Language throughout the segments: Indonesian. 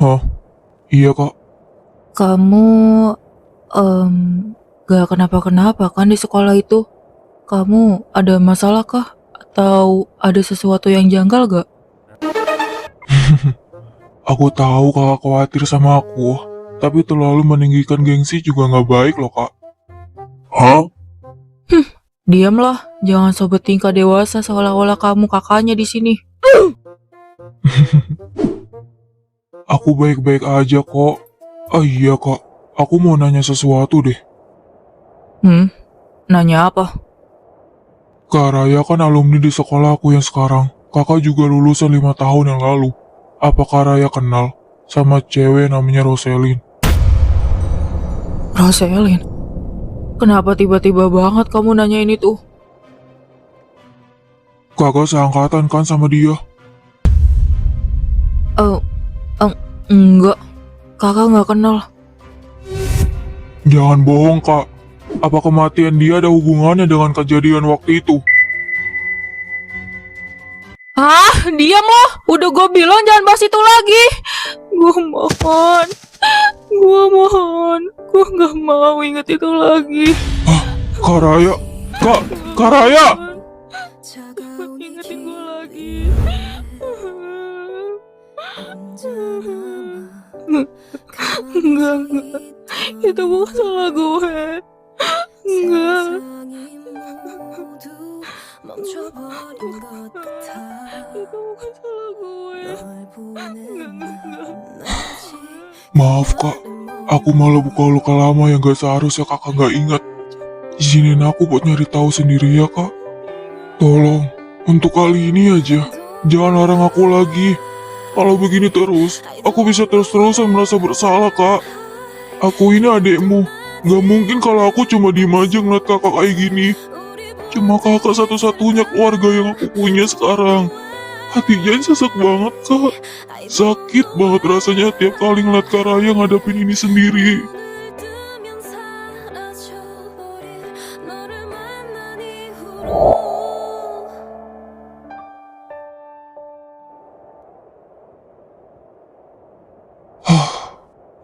Hah? Iya kak. Kamu gak kenapa-kenapa kan di sekolah itu? Kamu ada masalah kah? Atau ada sesuatu yang janggal gak? Aku tahu kakak khawatir sama aku, tapi terlalu meninggikan gengsi juga nggak baik loh kak. Hah? Diamlah, jangan sobat tingkah dewasa seolah-olah kamu kakaknya di sini. Aku baik-baik aja kok. Ah iya kak, aku mau nanya sesuatu deh. Nanya apa? Kak Raya kan alumni di sekolah aku yang sekarang. Kakak juga lulusan 5 tahun yang lalu. Apa Kak Raya kenal sama cewek namanya Roselyn? Roselyn? Kenapa tiba-tiba banget kamu nanyain itu? Kakak seangkatan kan sama dia? Enggak. Kakak nggak kenal. Jangan bohong kak. Apa kematian dia ada hubungannya dengan kejadian waktu itu? Diam loh. Udah gue bilang jangan bahas itu lagi. Gue mohon. Gue nggak mau inget itu lagi. Kak Raya? Kak Raya! Cepet ingetin gue lagi. Enggak. Itu bukan salah gue. Enggak. Itu bukan salah gue. Enggak. Maaf kak, aku malah buka luka lama yang gak seharusnya kakak gak ingat. Izinin aku buat nyari tahu sendiri ya kak. Tolong, untuk kali ini aja, jangan larang aku lagi. Kalau begini terus, aku bisa terus-terusan merasa bersalah kak. Aku ini adekmu, gak mungkin kalau aku cuma diem aja ngeliat kakak kayak gini. Cuma kakak satu-satunya keluarga yang aku punya sekarang. Hatinya sesek banget kak. Sakit banget rasanya tiap kali ngeliat Kak Raya ngadapin ini sendiri.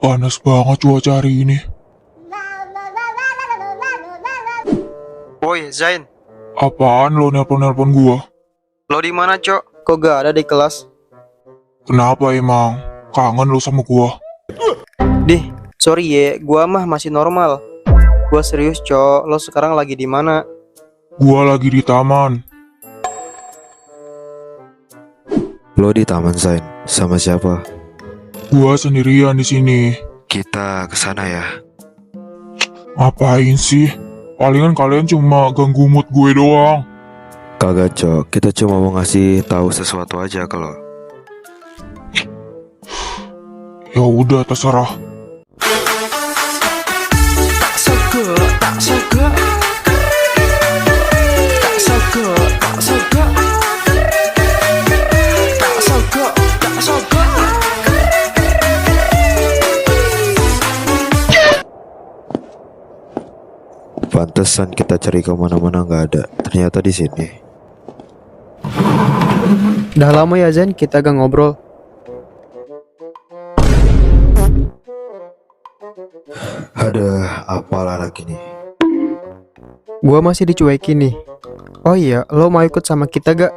Panas banget cuaca hari ini. Woi, Zain, Apaan lo nelpon-nelpon gua? lo di mana, Cok? Kok gak ada di kelas? Kenapa emang? Kangen lo sama gua? Dih, sorry ya, gua mah masih normal. Gua serius, Cok. Lo sekarang lagi di mana? Gua lagi di taman. Lo di taman, Zain? Sama siapa? Gua sendirian di sini. Kita kesana ya. Ngapain sih? Palingan kalian cuma ganggu mood gue doang. Kagak, Cok. Kita cuma mau ngasih tahu sesuatu aja kalau Ya udah terserah. pantesan kita cari kemana-mana nggak ada. Ternyata di sini. Udah lama ya Zain kita gak ngobrol. Ada apalah lagi nih? Gua masih dicuekin nih. Oh iya, lo mau ikut sama kita gak?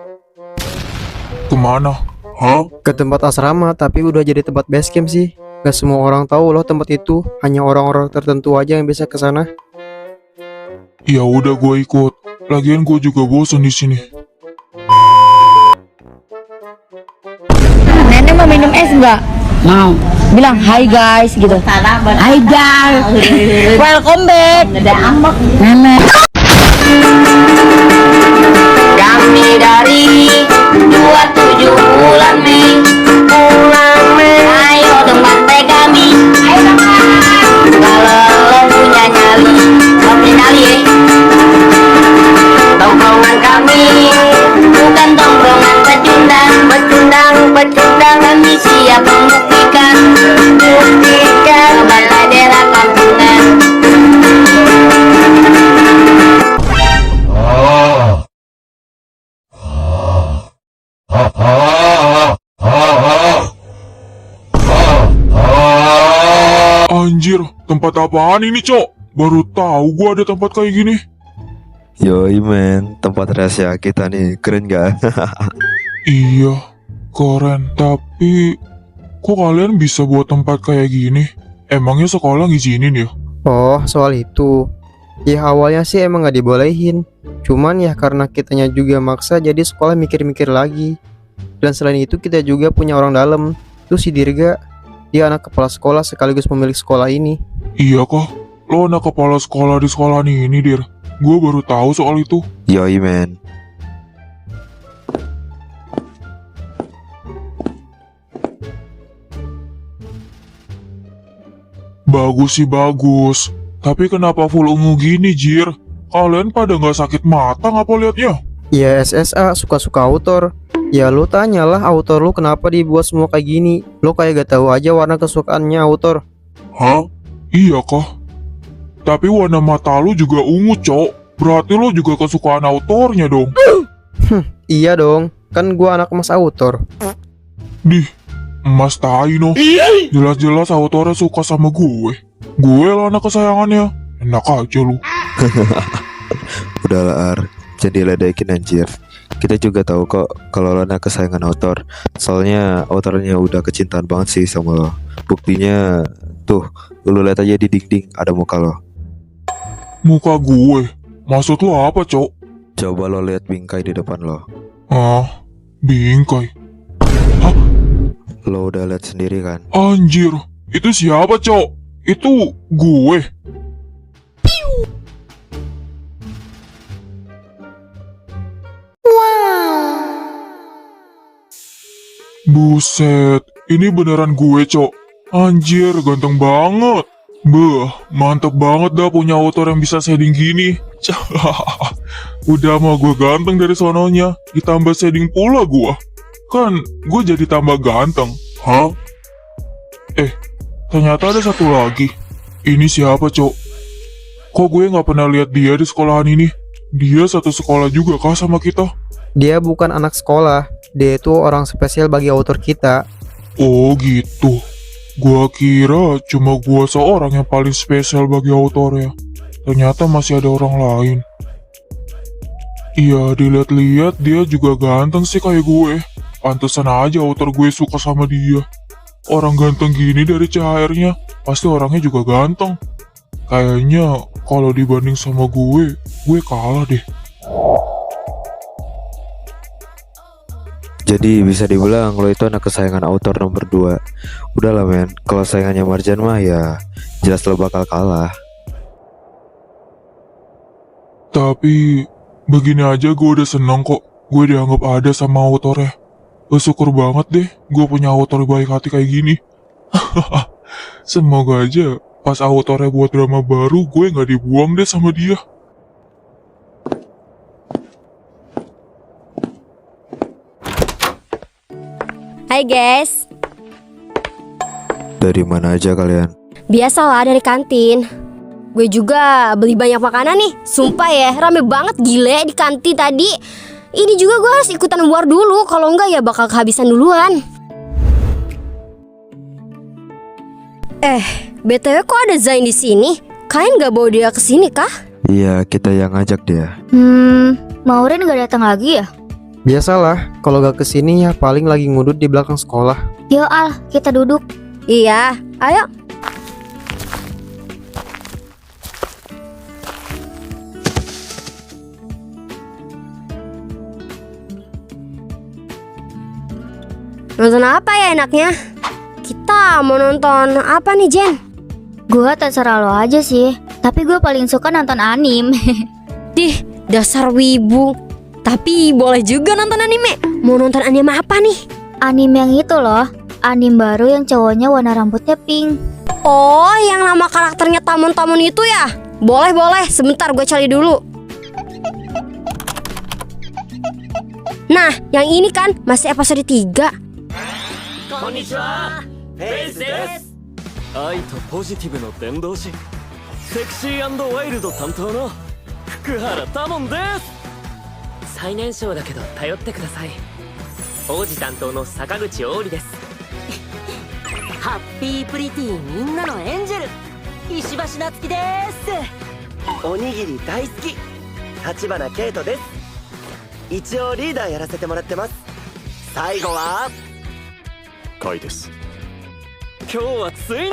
Kemana? Hah? Ke tempat asrama, tapi udah jadi tempat base camp sih. Gak semua orang tahu loh tempat itu. Hanya orang-orang tertentu aja yang bisa ke sana. Ya udah gue ikut. Lagian gue juga bosan di sini. Nenek mau minum es nggak? Mau. Bilang hai guys gitu. Hai guys. Welcome back. Ada ambek. Nenek. Kami dari 27 bulan Mei. Bulan Mei. Ayo tempat teh kami. Ayo teman. Kalau lo punya nyali, lo punya nyali ya. Tongkrongan kami bukan tongkrongan pecundang, pecundang kami siap membuktikan, balai daerah kampungan. Anjir, tempat apaan ini, Cok? Baru tahu gua ada tempat kayak gini. Yoi men, tempat rahasia kita nih, keren gak? Iya, keren. Tapi, kok kalian bisa buat tempat kayak gini? Emangnya sekolah ngizinin ya? Oh, soal itu. Ya awalnya sih emang gak dibolehin. Cuman ya karena kitanya juga maksa, jadi sekolah mikir-mikir lagi. Dan selain itu kita juga punya orang dalam. Tuh si Dirga, dia anak kepala sekolah sekaligus pemilik sekolah ini. Iya kah? Lo anak kepala sekolah di sekolah ini, Dir. Gue baru tahu soal itu. Yoi men. Bagus sih bagus. Tapi kenapa full ungu gini, Jir? Kalian pada nggak sakit mata ngapa liatnya? Ya SSA suka-suka autor. Ya lu tanyalah autor lu kenapa dibuat semua kayak gini. Lu kayak gak tahu aja warna kesukaannya autor. Hah? Iya kah? Tapi warna mata lu juga ungu, Cok. Berarti lo juga kesukaan autornya dong. Iya dong, kan gua anak mas autor. Dih, Mas tai no. Jelas-jelas autornya suka sama gue. Gue lah anak kesayangannya. Enak aja lu. Udahlah Ar, jangan diledekin anjir. Kita juga tahu kok kalau lo anak kesayangan autor. Soalnya autornya udah kecintaan banget sih sama lo. Buktinya tuh, lu lihat aja di dinding ada muka lo. Muka gue? Maksud lo apa, Cok? Coba lo lihat bingkai di depan lo. Ah, bingkai. Lo udah lihat sendiri kan? Anjir, itu siapa, Cok? Itu gue. Buset, ini beneran gue, Cok. Anjir, ganteng banget. Beuh, mantep banget dah punya autor yang bisa shading gini. Udah mah gue ganteng dari sononya, ditambah shading pula gue. Kan gue jadi tambah ganteng. Hah? Ternyata ada satu lagi. Ini siapa, Cok? Kok gue gak pernah lihat dia di sekolahan ini? Dia satu sekolah juga kah sama kita? Dia bukan anak sekolah, dia itu orang spesial bagi autor kita. Oh gitu. Gua kira cuma gua seorang yang paling spesial bagi autornya. Ternyata masih ada orang lain. Iya, dilihat-lihat dia juga ganteng sih kayak gue. Pantesan aja autor gue suka sama dia. Orang ganteng gini dari CHR-nya, pasti orangnya juga ganteng. Kayaknya kalau dibanding sama gue kalah deh. Jadi bisa dibilang lo itu anak kesayangan autor nomor 2. Udahlah men, kalau sayangannya Marjan mah ya jelas lo bakal kalah. Tapi begini aja gue udah seneng kok. Gue dianggap ada sama autornya. Bersyukur banget deh gue punya autor baik hati kayak gini. Semoga aja pas autornya buat drama baru gue gak dibuang deh sama dia. Hai guys, Dari mana aja kalian? biasalah dari kantin. Gue juga beli banyak makanan nih. Sumpah ya, rame banget gile di kantin tadi. Ini juga gue harus ikutan war dulu, kalau enggak ya bakal kehabisan duluan. BTW kok ada Zain di sini? Kalian gak bawa dia ke sini kah? Iya, kita yang ngajak dia. Maureen gak datang lagi ya? Biasalah, kalau gak kesini ya paling lagi ngudut di belakang sekolah. Yuk Al, kita duduk. Iya, ayo. Nonton apa ya enaknya? Kita mau nonton apa nih Jen? Gua terserah lo aja sih, tapi gue paling suka nonton anim. Dih, dasar wibu. Tapi boleh juga nonton anime. Mau nonton anime apa nih? Anim yang itu loh, anim baru yang cowoknya warna rambutnya pink. Oh, yang nama karakternya Tamon-Tamon itu ya? Boleh, boleh. Sebentar gue cari dulu. Nah, yang ini kan masih episode 3. 愛とポジティブの伝道師セクシー&ワイルド担当の福原多門です最年少だけど頼ってください王子担当の坂口王里ですハッピープリティみんなのエンジェル石橋夏樹です。おにぎり大好き立花圭人です。一応リーダーやらせてもらってます。最後はカイです。今日はつい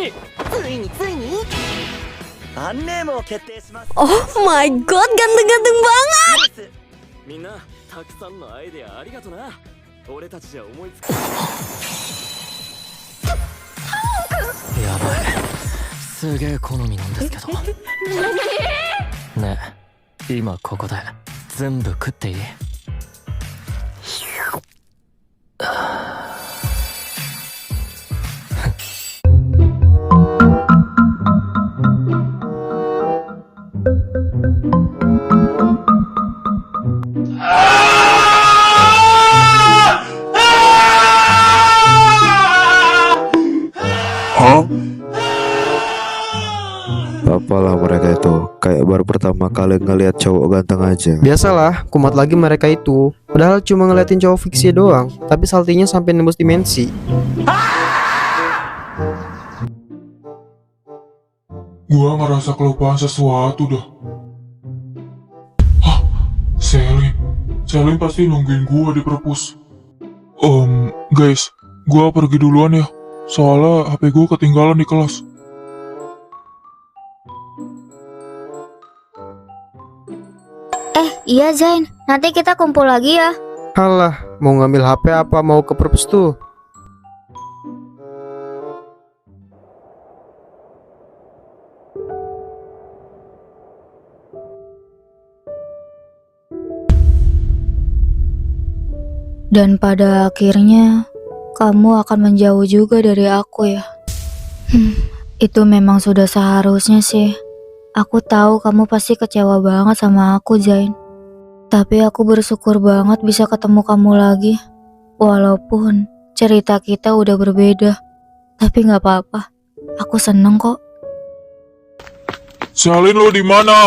にファンネームを決定します。 Oh my god, ganteng-ganteng banget. みんなたくさんのアイデアありがとな。俺たちじゃ思いつかやばい、すげえ好みなんですけどねえ、今ここで全部食っていい？Apalah mereka itu, kayak baru pertama kali ngelihat cowok ganteng aja. Biasalah, kumat lagi mereka itu. Padahal cuma ngeliatin cowok fiksi doang, tapi saltinya sampai nembus dimensi. Gua ngerasa kelupaan sesuatu dah. Hah? Selin pasti nungguin gua di perpus. Guys, gua pergi duluan ya. Soalnya HP gua ketinggalan di kelas. Iya Zain, nanti kita kumpul lagi ya. Halah, mau ngambil HP apa mau ke perpus tuh? Dan pada akhirnya kamu akan menjauh juga dari aku ya. Itu memang sudah seharusnya sih. Aku tahu kamu pasti kecewa banget sama aku, Zain. Tapi aku bersyukur banget bisa ketemu kamu lagi. Walaupun cerita kita udah berbeda. Tapi gak apa-apa. Aku seneng kok. Selin, lo di mana?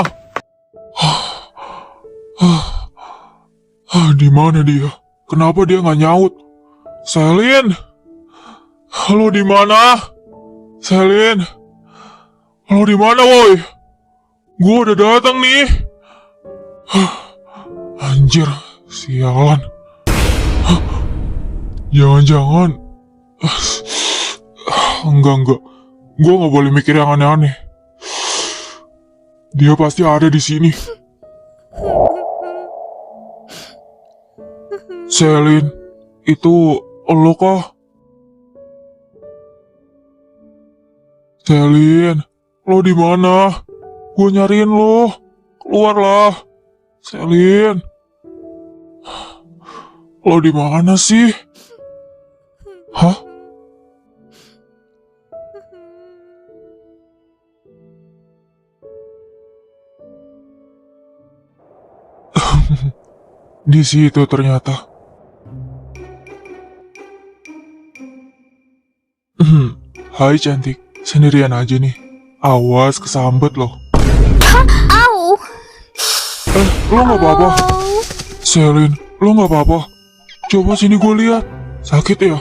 Di mana dia? Kenapa dia nggak nyaut? Selin, lo di mana? Selin, lo di mana, woi? Gua udah datang nih. Anjir, sialan. Jangan-jangan. Enggak. Gua nggak boleh mikir yang aneh-aneh. Dia pasti ada di sini. Selin, itu lo kah? Selin, lo di mana? Gue nyariin lo. Keluarlah. Selin. Lo di mana sih? Hah? Di situ ternyata. Hai cantik, sendirian aja nih. Awas kesambet loh. Au. Lo nggak apa-apa? Selin, lo nggak apa-apa? Coba sini gue lihat. Sakit ya?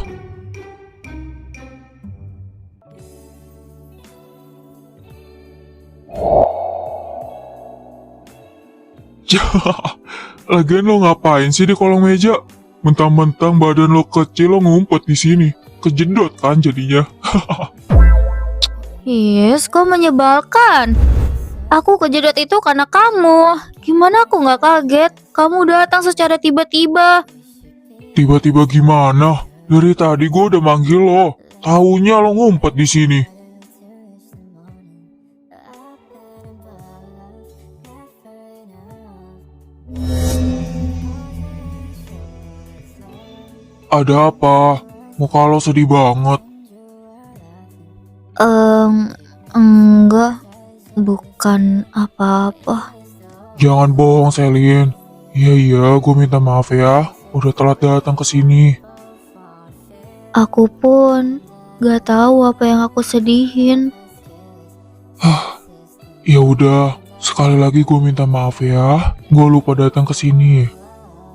Lagian lo ngapain sih di kolong meja? Mentang-mentang badan lo kecil, lo ngumpet di sini. Kejedot kan jadinya. Yes, kok menyebalkan. Aku kejedot itu karena kamu. Gimana aku nggak kaget? Kamu datang secara tiba-tiba. Tiba-tiba gimana? Dari tadi gue udah manggil lo. Taunya lo ngumpet di sini. Ada apa? Muka lo sedih banget. Enggak. Bukan apa-apa. Jangan bohong, Selin. Iya, gue minta maaf ya. Udah telat datang ke sini. Aku pun gak tahu apa yang aku sedihin. Ya udah, sekali lagi gue minta maaf ya. Gue lupa datang ke sini.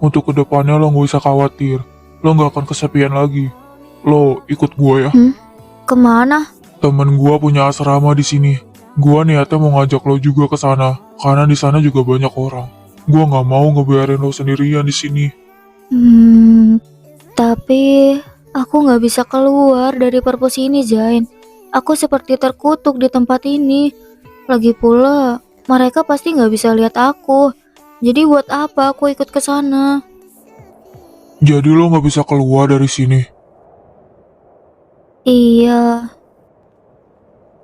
Untuk kedepannya lo gak usah khawatir. Lo gak akan kesepian lagi. Lo ikut gue ya. Kemana? Temen gua punya asrama di sini. Gua niatnya mau ngajak lo juga ke sana, karena di sana juga banyak orang. Gua nggak mau ngebiarin lo sendirian di sini. Tapi aku nggak bisa keluar dari perpus ini, Zain. Aku seperti terkutuk di tempat ini. Lagi pula, mereka pasti nggak bisa lihat aku. Jadi buat apa aku ikut ke sana? Jadi lo nggak bisa keluar dari sini. Iya,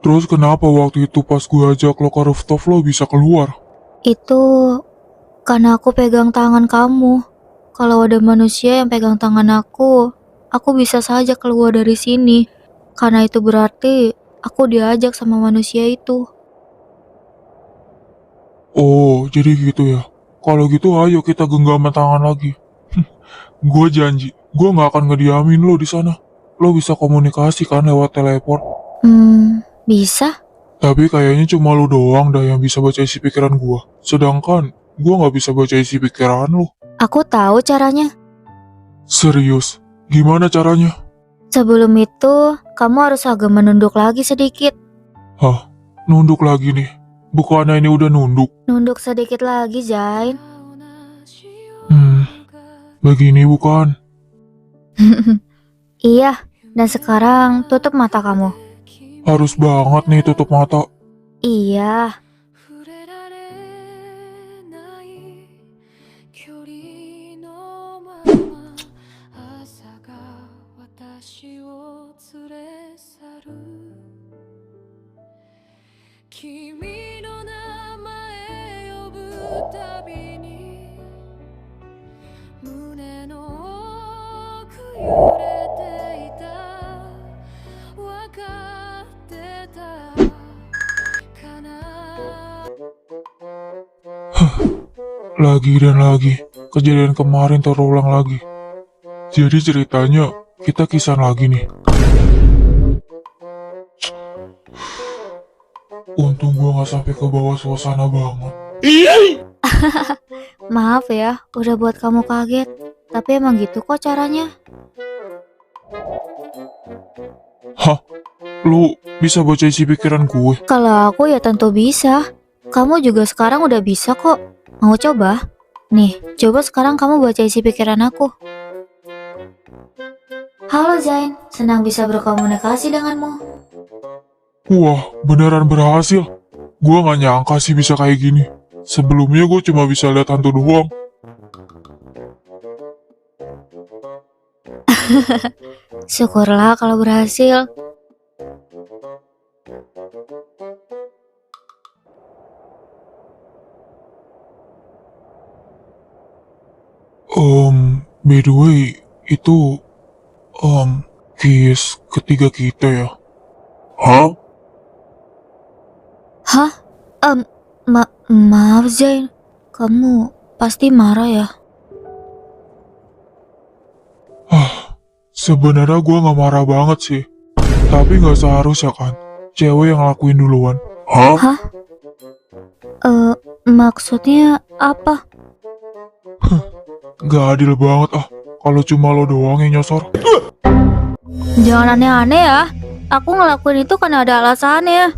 Terus kenapa waktu itu pas gua ajak lo ke rooftop lo bisa keluar? itu karena aku pegang tangan kamu. Kalau ada manusia yang pegang tangan aku bisa saja keluar dari sini. Karena itu berarti aku diajak sama manusia itu. Oh, jadi gitu ya. Kalau gitu ayo kita genggaman tangan lagi. Gue janji, gue nggak akan ngediamin lo di sana. Lo bisa komunikasi kan lewat teleport. Bisa? Tapi kayaknya cuma lo doang dah yang bisa baca isi pikiran gue. Sedangkan gue nggak bisa baca isi pikiran lo. Aku tahu caranya. Serius? Gimana caranya? Sebelum itu, kamu harus agak menunduk lagi sedikit. Hah? Nunduk lagi nih? Bukannya ini udah nunduk? Nunduk sedikit lagi, Zain. Begini bukan? Iya, dan sekarang tutup mata kamu. Harus banget nih tutup mata. Iya. Lagi dan lagi, kejadian kemarin terulang lagi. Jadi ceritanya, kita kisah lagi nih. Untung gua gak sampai ke bawah suasana banget. Maaf ya, udah buat kamu kaget. Tapi emang gitu kok caranya. Hah? Lu bisa baca isi pikiran gue? Kalau aku ya tentu bisa. Kamu juga sekarang udah bisa kok. Mau coba? Nih, coba sekarang kamu baca isi pikiran aku. Halo Zain, senang bisa berkomunikasi denganmu. Wah, beneran berhasil. Gua gak nyangka sih bisa kayak gini. Sebelumnya gue cuma bisa lihat hantu doang. Syukurlah kalau berhasil. By the way, itu kiss ketiga kita ya? Hah? Hah? Maaf Zain, kamu pasti marah ya? Sebenarnya gue gak marah banget sih. Tapi gak seharusnya kan, cewek yang lakuin duluan. Hah? Maksudnya apa? Gak adil banget kalau cuma lo doang yang nyosor. Jangan aneh-aneh ya. Aku ngelakuin itu karena ada alasannya.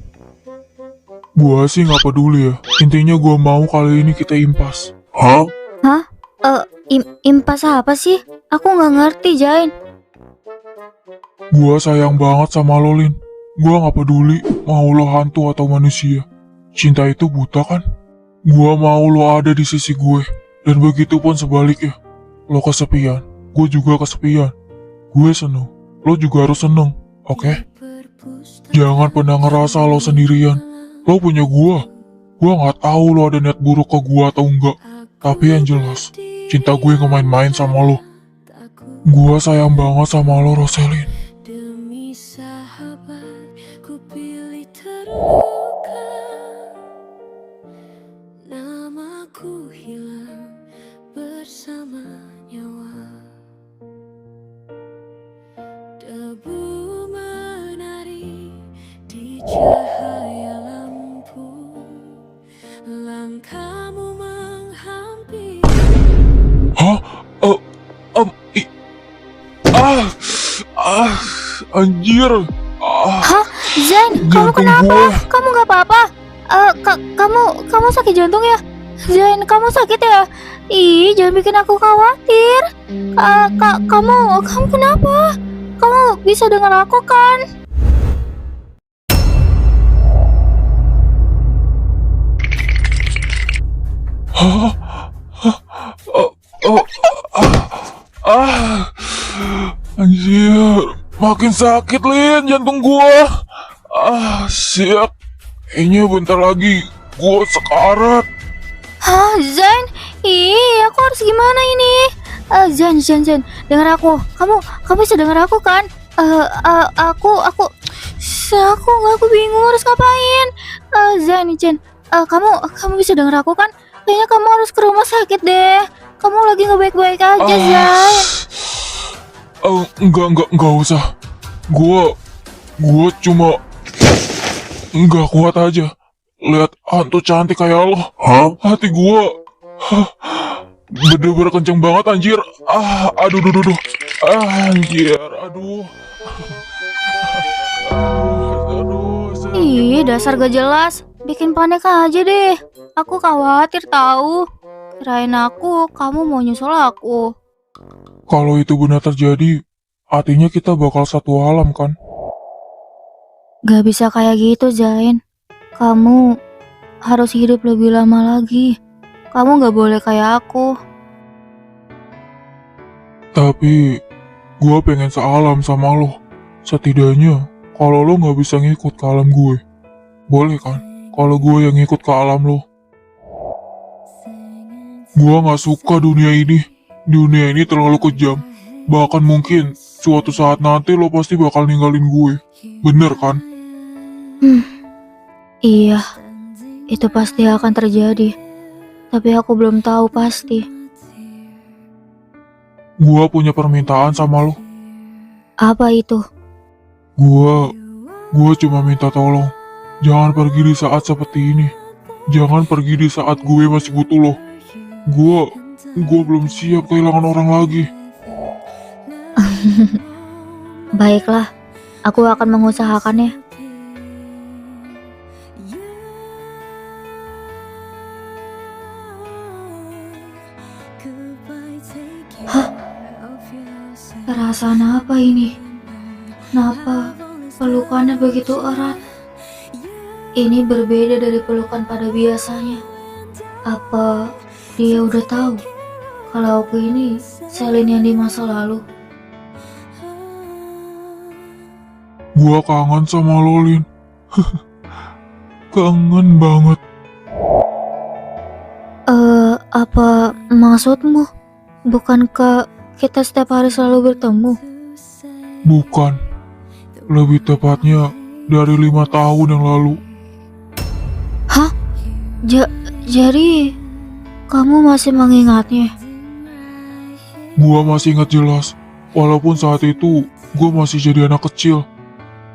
Gua sih gak peduli ya. Intinya gua mau kali ini kita impas. Hah? Impas apa sih? Aku nggak ngerti, Jain. Gua sayang banget sama lo, Lin. Gua gak peduli mau lo hantu atau manusia. Cinta itu buta kan? Gua mau lo ada di sisi gue. Dan begitu pun sebaliknya. Lo kesepian, gue juga kesepian. Gue seneng, lo juga harus seneng, oke? Jangan pernah ngerasa lo sendirian. Lo punya gue gak tahu lo ada niat buruk ke gue atau enggak. Tapi yang jelas, cinta gue gak main-main sama lo. Gue sayang banget sama lo, Roselyn. Anjir, Zain, kamu Jantung kenapa? gua. Kamu nggak apa-apa? Kamu sakit jantung ya? Zain, kamu sakit ya? Ih, jangan bikin aku khawatir. Kamu kenapa? Kamu bisa dengar aku kan? Hah? Hah? Oh, oh, ah, anjir, makin sakit Lin jantung gua. Siap. Kayaknya bentar lagi gua sekarat. Hah, Zain? Ih, aku harus gimana ini? Zain, dengar aku. Kamu bisa dengar aku kan? Aku bingung harus ngapain. Zain, kamu bisa dengar aku kan? Kayaknya kamu harus ke rumah sakit deh. Kamu lagi nggak baik-baik aja, Zain. Enggak usah. Gua cuma nggak kuat aja lihat hantu cantik kayak lo. Hati gua bener-bener kenceng banget anjir. Aduh. Anjir, aduh. Ih, dasar gak jelas. Bikin panik aja deh. Aku khawatir tahu. Kirain kamu mau nyusul aku. Kalau itu benar terjadi, artinya kita bakal satu alam kan? Gak bisa kayak gitu, Zain. Kamu harus hidup lebih lama lagi. Kamu gak boleh kayak aku. Tapi, gua pengen sealam sama lo. Setidaknya, kalau lo nggak bisa ngikut ke alam gue, boleh kan? Kalau gue yang ngikut ke alam lo. Gua nggak suka dunia ini. Dunia ini terlalu kejam. Bahkan mungkin suatu saat nanti lo pasti bakal ninggalin gue. Bener kan? Iya, itu pasti akan terjadi. Tapi aku belum tahu pasti. Gua punya permintaan sama lo. Apa itu? Gua cuma minta tolong. Jangan pergi di saat seperti ini. Jangan pergi di saat gue masih butuh lo. Gua belum siap kehilangan orang lagi. Baiklah, aku akan mengusahakannya. Hah? Perasaan apa ini? Kenapa pelukannya begitu erat? Ini berbeda dari pelukan pada biasanya. Apa dia udah tahu kalau aku ini Selin yang di masa lalu? Gua kangen sama lo, Lin. Kangen banget. Apa maksudmu? Bukankah kita setiap hari selalu bertemu? Bukan. Lebih tepatnya dari 5 tahun yang lalu. Hah? Jadi kamu masih mengingatnya? Gua masih ingat jelas. Walaupun saat itu gua masih jadi anak kecil.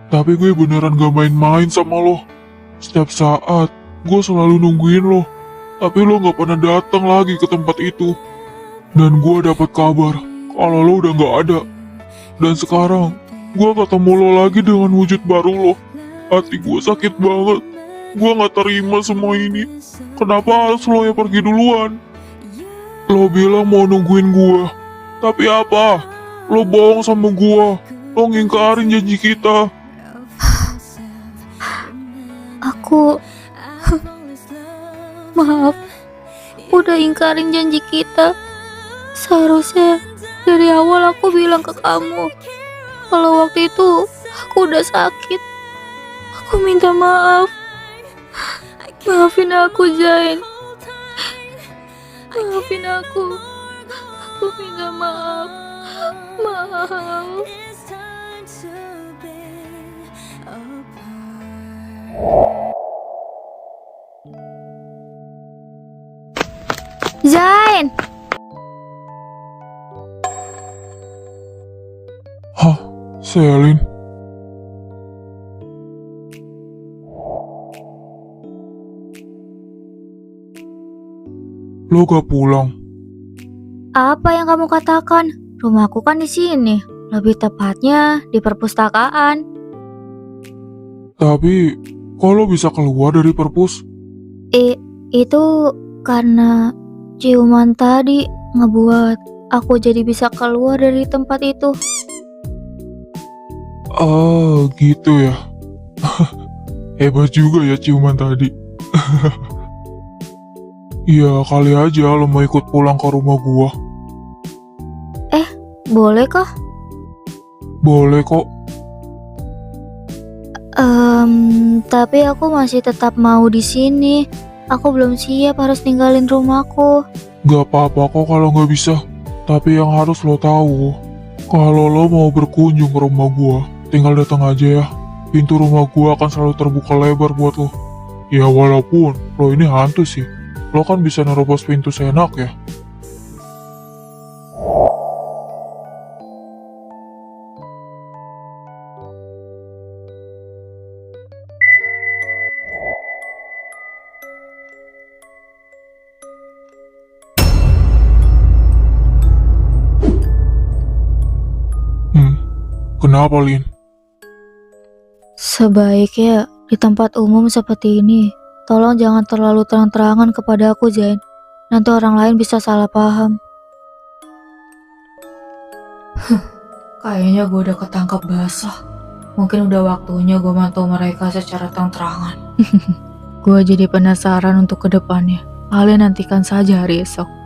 Tapi gue beneran gak main-main sama lo. Setiap saat gue selalu nungguin lo. Tapi lo gak pernah datang lagi ke tempat itu. Dan gue dapat kabar kalau lo udah gak ada. Dan sekarang gue ketemu lo lagi dengan wujud baru lo. Hati gue sakit banget. Gue gak terima semua ini. Kenapa harus lo yang pergi duluan? Lo bilang mau nungguin gue. Tapi apa? Lo bohong sama gue. Lo ngingkarin janji kita. Aku maaf, udah ingkarin janji kita. Seharusnya dari awal aku bilang ke kamu kalau waktu itu aku udah sakit. Aku minta maaf. Maafin aku, Zain. Maafin aku. Aku minta maaf. Maaf. Zain. Hah, Selin? Lo gak pulang? Apa yang kamu katakan? Rumahku kan di sini. Lebih tepatnya di perpustakaan. Tapi, kok lo bisa keluar dari perpus? Itu karena ciuman tadi ngebuat aku jadi bisa keluar dari tempat itu. Oh, gitu ya. Hebat juga ya ciuman tadi. Ya, kali aja lo mau ikut pulang ke rumah gua. Boleh kah? Boleh kok. Tapi aku masih tetap mau di sini. Aku belum siap harus ninggalin rumahku. Gak apa-apa kok kalau nggak bisa. Tapi yang harus lo tahu, kalau lo mau berkunjung ke rumah gua, tinggal datang aja ya. Pintu rumah gua akan selalu terbuka lebar buat lo. Ya walaupun lo ini hantu sih, lo kan bisa nerobos pintu seenak ya. Kenapa, Lin? Sebaiknya di tempat umum seperti ini, tolong jangan terlalu terang-terangan kepada aku, Zain. Nanti orang lain bisa salah paham. Kayaknya gue udah ketangkap basah. Mungkin udah waktunya gue mantau mereka secara terang-terangan. Gue jadi penasaran untuk kedepannya. Kalian nantikan saja hari esok.